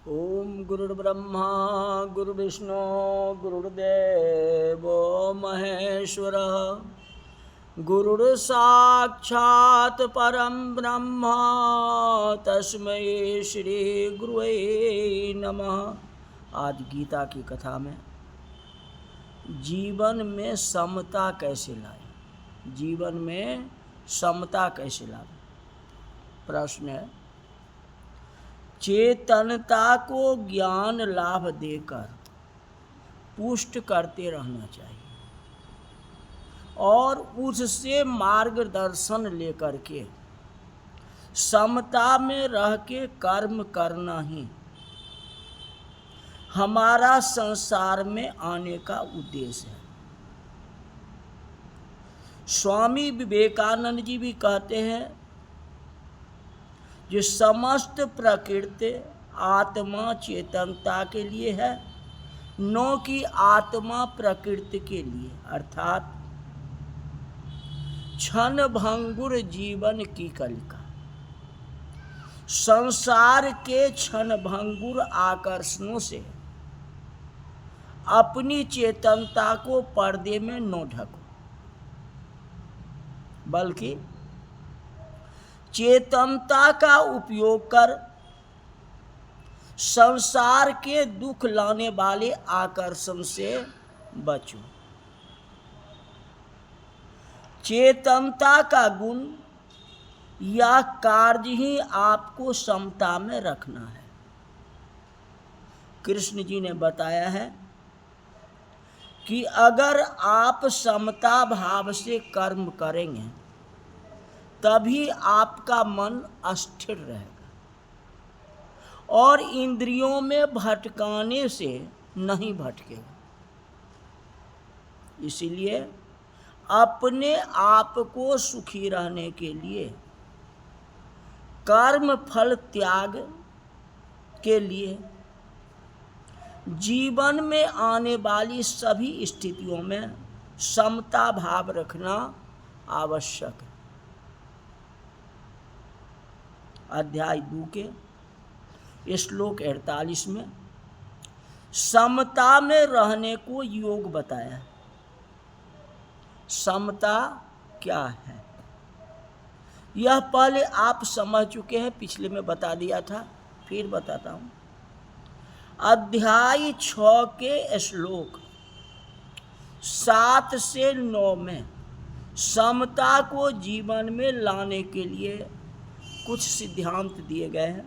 ओम गुरुर्ब्रह्मा गुरुर्विष्णु गुरुर्देवो महेश्वरः गुरुर्साक्षात् परं ब्रह्म तस्मै श्री गुरुवे नमः। आज गीता की कथा में जीवन में समता कैसे लाए, जीवन में समता कैसे लाए। प्रश्न है, चेतनता को ज्ञान लाभ देकर पुष्ट करते रहना चाहिए और उससे मार्गदर्शन लेकर के समता में रह के कर्म करना ही हमारा संसार में आने का उद्देश्य है। स्वामी विवेकानंद जी भी कहते हैं, जो समस्त प्रकृति आत्मा चेतनता के लिए है, न कि आत्मा प्रकृति के लिए। अर्थात क्षण भंगुर जीवन की कलिका, संसार के क्षण भंगुर आकर्षणों से अपनी चेतनता को पर्दे में न ढको, बल्कि चेतनता का उपयोग कर संसार के दुख लाने वाले आकर्षण से बचो। चेतनता का गुण या कार्य ही आपको समता में रखना है। कृष्ण जी ने बताया है कि अगर आप समता भाव से कर्म करेंगे तभी आपका मन अस्थिर रहेगा और इंद्रियों में भटकाने से नहीं भटकेगा। इसीलिए अपने आप को सुखी रहने के लिए कर्म फल त्याग के लिए जीवन में आने वाली सभी स्थितियों में समता भाव रखना आवश्यक है। अध्याय 2 के श्लोक 48 में समता में रहने को योग बताया है। समता क्या है यह पहले आप समझ चुके हैं, पिछले में बता दिया था, फिर बताता हूँ। अध्याय 6 के श्लोक 7 से 9 में समता को जीवन में लाने के लिए कुछ सिद्धांत दिए गए हैं।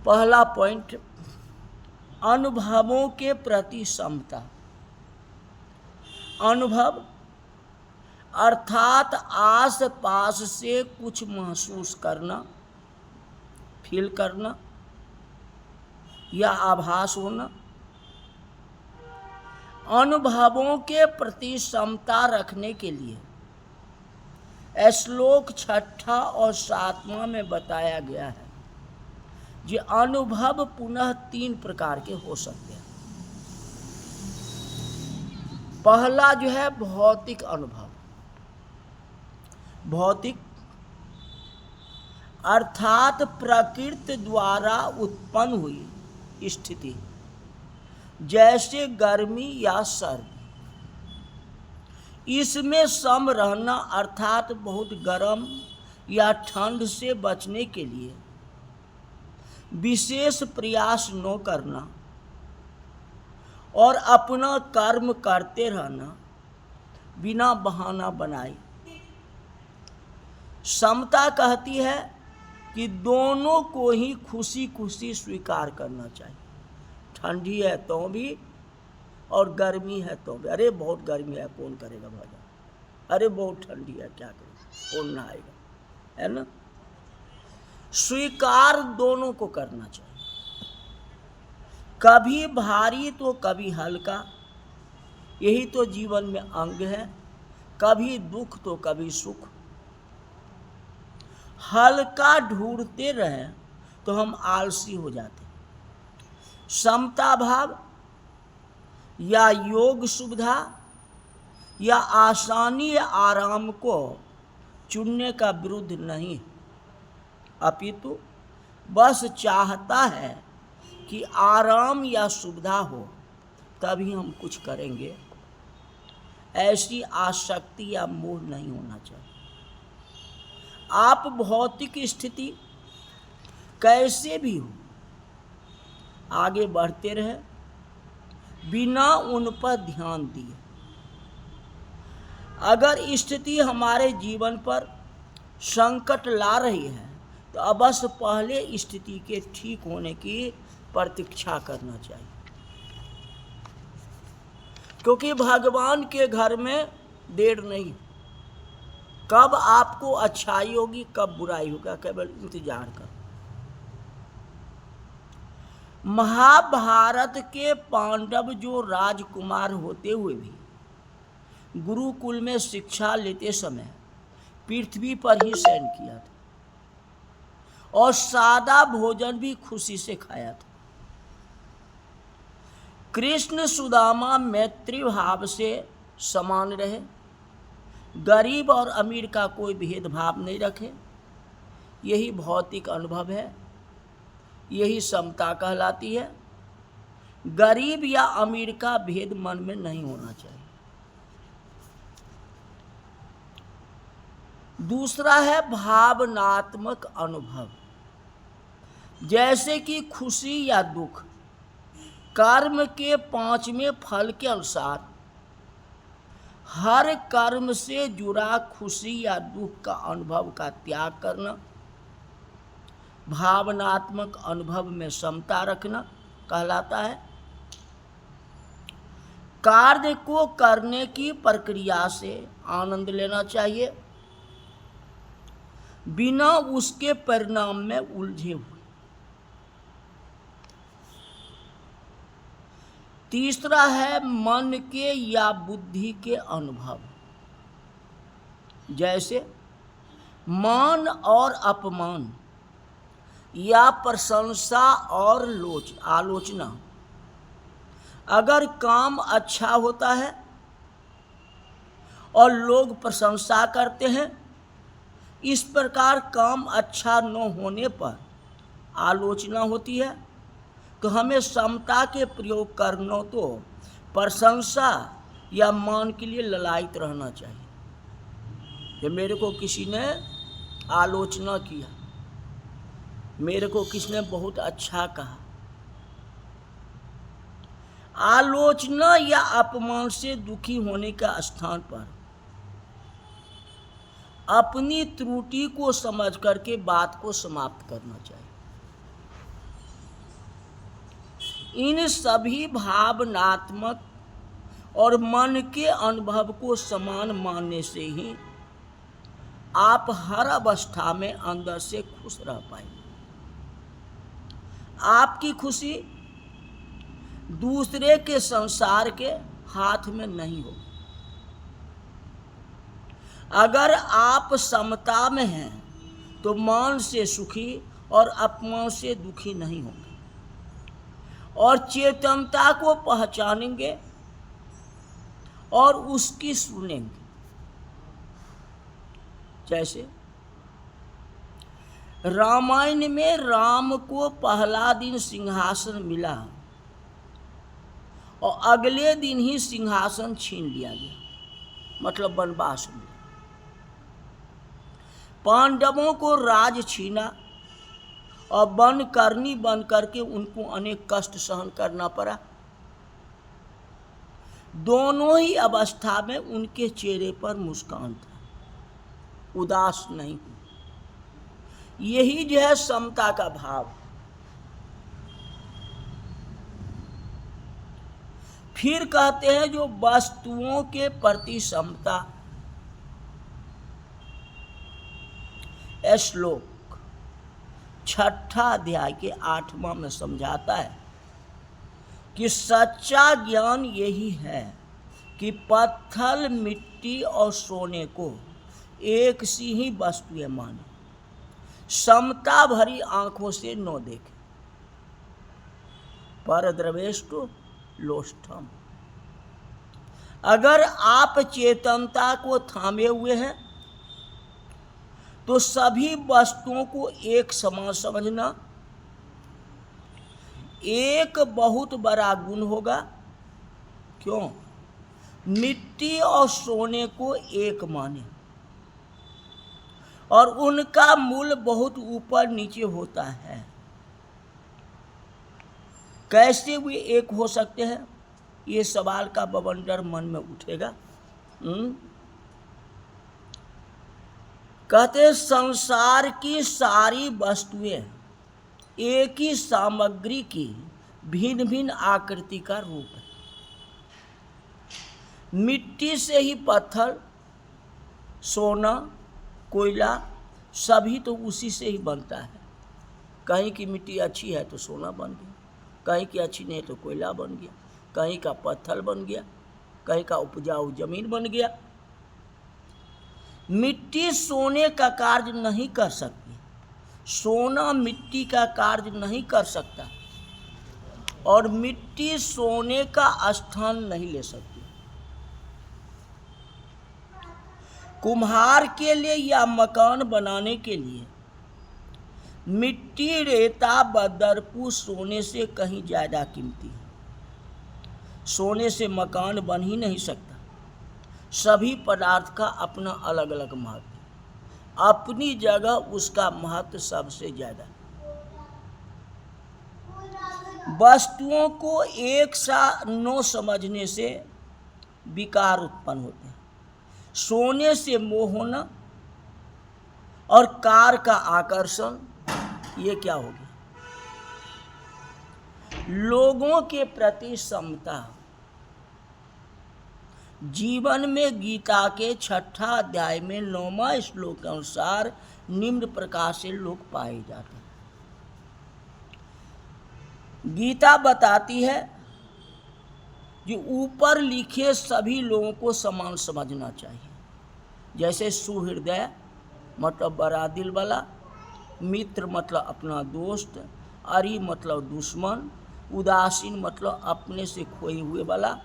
पहला पॉइंट, अनुभवों के प्रति समता। अनुभव अर्थात आस पास से कुछ महसूस करना, फील करना या आभास होना। अनुभवों के प्रति समता रखने के लिए श्लोक 6 और 7 में बताया गया है कि अनुभव पुनः 3 प्रकार के हो सकते हैं। पहला जो है भौतिक अनुभव। भौतिक अर्थात प्रकृति द्वारा उत्पन्न हुई स्थिति, जैसे गर्मी या सर्दी। इसमें सम रहना अर्थात बहुत गर्म या ठंड से बचने के लिए विशेष प्रयास न करना और अपना कर्म करते रहना बिना बहाना बनाए। समता कहती है कि दोनों को ही खुशी खुशी स्वीकार करना चाहिए। ठंडी है तो भी और गर्मी है तो भी। अरे बहुत गर्मी है, कौन करेगा भजन। अरे बहुत ठंडी है, क्या करेगा, कौन नहाएगा, है ना। स्वीकार दोनों को करना चाहिए, कभी भारी तो कभी हल्का। यही तो जीवन में अंग है, कभी दुख तो कभी सुख। हल्का ढूंढते रहें तो हम आलसी हो जाते। समता भाव या योग सुविधा या आसानी या आराम को चुनने का विरुद्ध नहीं, अपितु बस चाहता है कि आराम या सुविधा हो तभी हम कुछ करेंगे, ऐसी आसक्ति या मोह नहीं होना चाहिए। आप भौतिक स्थिति कैसे भी हो आगे बढ़ते रहे बिना उन पर ध्यान दिए। अगर स्थिति हमारे जीवन पर संकट ला रही है तो अवश्य पहले स्थिति के ठीक होने की प्रतीक्षा करना चाहिए, क्योंकि भगवान के घर में देर नहीं। कब आपको अच्छाई होगी कब बुराई होगा, केवल इंतजार करो। महाभारत के पांडव जो राजकुमार होते हुए भी गुरुकुल में शिक्षा लेते समय पृथ्वी पर ही शयन किया था और सादा भोजन भी खुशी से खाया था। कृष्ण सुदामा मैत्री भाव से समान रहे, गरीब और अमीर का कोई भेदभाव नहीं रखे। यही भौतिक अनुभव है, यही समता कहलाती है। गरीब या अमीर का भेद मन में नहीं होना चाहिए। दूसरा है भावनात्मक अनुभव, जैसे कि खुशी या दुख। कर्म के पांचवें फल के अनुसार हर कर्म से जुड़ा खुशी या दुख का अनुभव का त्याग करना, भावनात्मक अनुभव में समता रखना कहलाता है। कार्य को करने की प्रक्रिया से आनंद लेना चाहिए, बिना उसके परिणाम में उलझे हुए। तीसरा है मन के या बुद्धि के अनुभव, जैसे मान और अपमान या प्रशंसा और आलोचना। अगर काम अच्छा होता है और लोग प्रशंसा करते हैं, इस प्रकार काम अच्छा न होने पर आलोचना होती है, तो हमें समता के प्रयोग करना तो प्रशंसा या मान के लिए ललायित रहना चाहिए। कि मेरे को किसी ने आलोचना किया, मेरे को किसने बहुत अच्छा कहा। आलोचना या अपमान से दुखी होने का स्थान पर अपनी त्रुटि को समझ करके बात को समाप्त करना चाहिए। इन सभी भावनात्मक और मन के अनुभव को समान मानने से ही आप हर अवस्था में अंदर से खुश रह पाएंगे। आपकी खुशी दूसरे के संसार के हाथ में नहीं होगी। अगर आप समता में हैं तो मान से सुखी और अपमान से दुखी नहीं होंगे और चेतनता को पहचानेंगे और उसकी सुनेंगे। जैसे रामायण में राम को पहला दिन सिंहासन मिला और अगले दिन ही सिंहासन छीन लिया गया, मतलब वनवास में। पांडवों को राज छीना और वन करनी बन करके उनको अनेक कष्ट सहन करना पड़ा। दोनों ही अवस्था में उनके चेहरे पर मुस्कान था, उदास नहीं। यही जो है समता का भाव। फिर कहते हैं जो वस्तुओं के प्रति समता। श्लोक 6ठा अध्याय के 8वां में समझाता है कि सच्चा ज्ञान यही है कि पत्थर, मिट्टी और सोने को एक सी ही वस्तुएं माने, समता भरी आंखों से न देखे। परद्रवेष्टु लोष्ठम। अगर आप चेतनता को थामे हुए हैं तो सभी वस्तुओं को एक समान समझना एक बहुत बड़ा गुण होगा। क्यों? मिट्टी और सोने को एक माने, और उनका मूल्य बहुत ऊपर नीचे होता है। कैसे वे एक हो सकते हैं? ये सवाल का बवंडर मन में उठेगा। कहते संसार की सारी वस्तुएं एक ही सामग्री की भिन्न भिन्न आकृति का रूप है। मिट्टी से ही पत्थर, सोना, कोयला सभी तो उसी से ही बनता है। कहीं की मिट्टी अच्छी है तो सोना बन गया, कहीं की अच्छी नहीं तो कोयला बन गया, कहीं का पत्थर बन गया, कहीं का उपजाऊ जमीन बन गया। मिट्टी सोने का कार्य नहीं कर सकती, सोना मिट्टी का कार्य नहीं कर सकता, और मिट्टी सोने का स्थान नहीं ले सकती। कुम्हार के लिए या मकान बनाने के लिए मिट्टी, रेता, बदरपू सोने से कहीं ज़्यादा कीमती है। सोने से मकान बन ही नहीं सकता। सभी पदार्थ का अपना अलग अलग महत्व है, अपनी जगह उसका महत्व सबसे ज़्यादा है। वस्तुओं को एक सा न समझने से विकार उत्पन्न होते हैं। सोने से मोह होना और कार का आकर्षण, ये क्या हो गया? लोगों के प्रति समता। जीवन में गीता के 6ठा अध्याय में 9वां श्लोक के अनुसार निम्न प्रकार से लोग पाए जाते हैं। गीता बताती है कि ऊपर लिखे सभी लोगों को समान समझना चाहिए। जैसे सुहृदय मतलब बड़ा दिल वाला, मित्र मतलब अपना दोस्त, अरि मतलब दुश्मन, उदासीन मतलब अपने से खोए हुए वाला,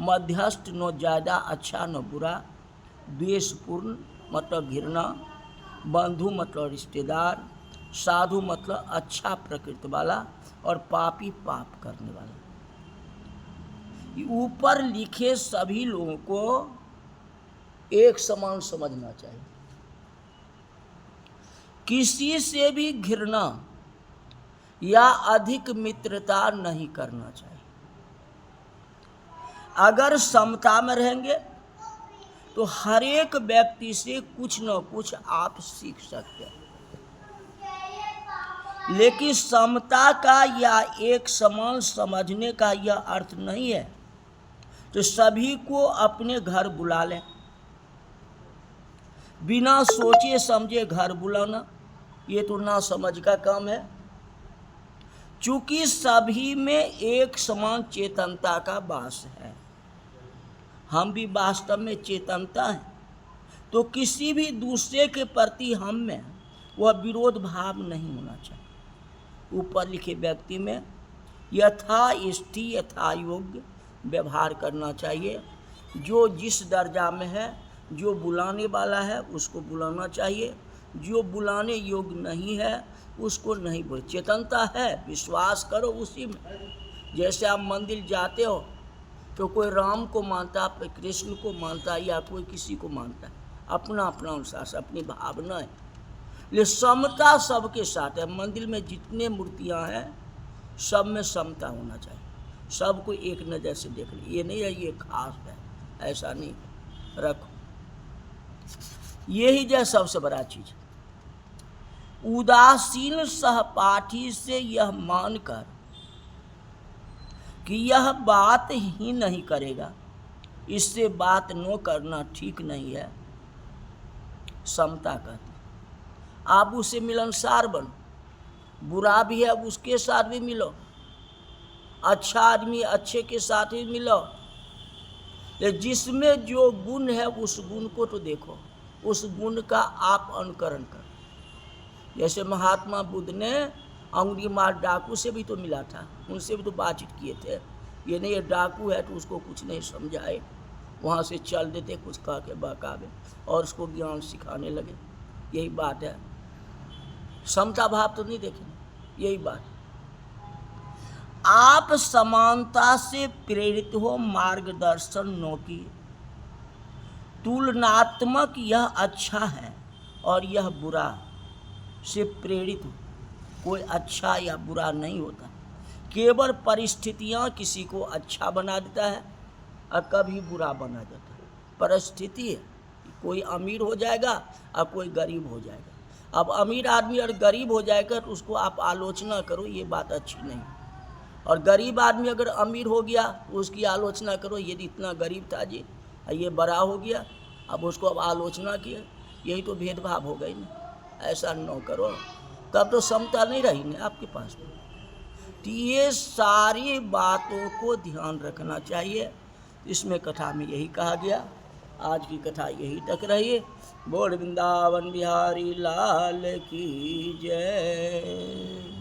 मध्यस्थ न ज़्यादा अच्छा न बुरा, द्वेषपूर्ण मतलब घृणा, बंधु मतलब रिश्तेदार, साधु मतलब अच्छा प्रकृति वाला, और पापी पाप करने वाला। ऊपर लिखे सभी लोगों को एक समान समझना चाहिए। किसी से भी घृणा या अधिक मित्रता नहीं करना चाहिए। अगर समता में रहेंगे तो हर एक व्यक्ति से कुछ न कुछ आप सीख सकते हैं। लेकिन समता का या एक समान समझने का यह अर्थ नहीं है तो सभी को अपने घर बुला लें। बिना सोचे समझे घर बुलाना ये तो ना समझ का काम है। चूंकि सभी में एक समान चेतनता का वास है, हम भी वास्तव में चेतनता है, तो किसी भी दूसरे के प्रति हम में वह विरोध भाव नहीं होना चाहिए। ऊपर लिखे व्यक्ति में यथा स्थिति यथा योग्य व्यवहार करना चाहिए। जो जिस दर्जा में है, जो बुलाने वाला है उसको बुलाना चाहिए, जो बुलाने योग्य नहीं है उसको नहीं बोले। चेतनता है, विश्वास करो उसी में। जैसे आप मंदिर जाते हो तो कोई राम को मानता है, कृष्ण को मानता है, या कोई किसी को मानता है, अपना अपना अनुसार अपनी भावना है। लेकिन समता सबके साथ है। मंदिर में जितने मूर्तियां हैं सब में समता होना चाहिए, सबको एक नज़र से देख ले। ये नहीं है ये खास है, ऐसा नहीं रखो। यही जो सबसे बड़ा चीज़। उदासीन सहपाठी से यह मानकर कि यह बात ही नहीं करेगा, इससे बात न करना ठीक नहीं है, समता कहते। आप उससे मिलनसार बनो, बुरा भी है उसके साथ भी मिलो, अच्छा आदमी अच्छे के साथ भी मिलो। लेकिन जिसमें जो गुण है उस गुण को तो देखो, उस गुण का आप अनुकरण करो। जैसे महात्मा बुद्ध ने अंगुली मार डाकू से भी तो मिला था, उनसे भी तो बातचीत किए थे। ये नहीं ये डाकू है तो उसको कुछ नहीं समझाए, वहाँ से चल देते कुछ कह के बहकावे और उसको ज्ञान सिखाने लगे। यही बात है, समता भाव तो नहीं देखेंगे, यही बात। आप समानता से प्रेरित हो, मार्गदर्शन नो किए। तुलनात्मक यह अच्छा है और यह बुरा से प्रेरित हो। कोई अच्छा या बुरा नहीं होता, केवल परिस्थितियाँ किसी को अच्छा बना देता है और कभी बुरा बना देता है। परिस्थिति है, कोई अमीर हो जाएगा और कोई गरीब हो जाएगा। अब अमीर आदमी और गरीब हो जाएगा तो उसको आप आलोचना करो, ये बात अच्छी नहीं। और गरीब आदमी अगर अमीर हो गया तो उसकी आलोचना करो, यदि इतना गरीब था जी ये बड़ा हो गया, अब उसको अब आलोचना किया, यही तो भेदभाव हो गई ना। ऐसा न करो, तब तो समता नहीं रही ना आपके पास में। तो ये सारी बातों को ध्यान रखना चाहिए। इसमें कथा में यही कहा गया। आज की कथा यही तक रही। बोल वृंदावन बिहारी लाल की जय।